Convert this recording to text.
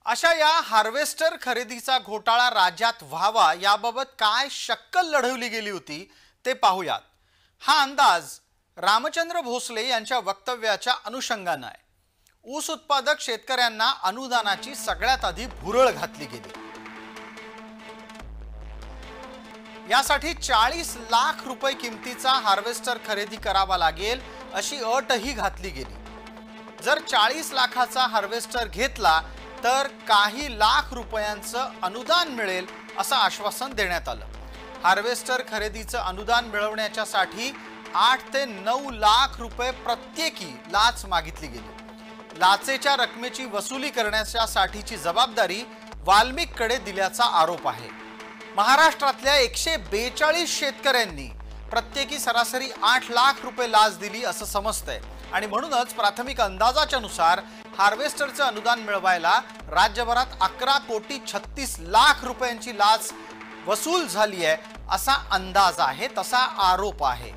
अशा या हार्वेस्टर खरेदीचा घोटाळा राज्यात व्हावा याबाबत काय शक्कल लढवली गेली होती ते पाहूयात। हा अंदाज रामचंद्र भोसले यांच्या वक्तव्याच्या अनुषंगाने आहे। ऊस उत्पादक शेतकऱ्यांना अनुदानाची सगळ्यात आधी भुरळ घातली गेली। यासाठी 40 लाख रुपये किमतीचा हार्वेस्टर खरेदी करावा लागेल अशी अटही घातली गेली। जर 40 लाखाचा हार्वेस्टर घेतला तर काही लाख रुपयांचं अनुदान मिळेल असं आश्वासन देण्यात आलं। हार्वेस्टर खरेदीचं अनुदान मिळवण्यासाठी 8 ते 9 लाख रुपये प्रत्येकी लाच मागितली गेली। लाचेच्या रकमेची वसुली करण्यासाठीची जबाबदारी वाल्मिककडे दिल्याचा आरोप आहे। महाराष्ट्रातल्या 142 शेतकऱ्यांनी प्रत्येकी सरासरी 8 लाख रुपये लाच दिली असं समजतंय आणि म्हणूनच प्राथमिक अंदाजाच्या नुसार हार्वेस्टरचं अनुदान मिळवायला राज्यभरात 11 कोटी 36 लाख रुपयांची लाच वसूल झाली आहे असा अंदाज आहे, तसा आरोप आहे।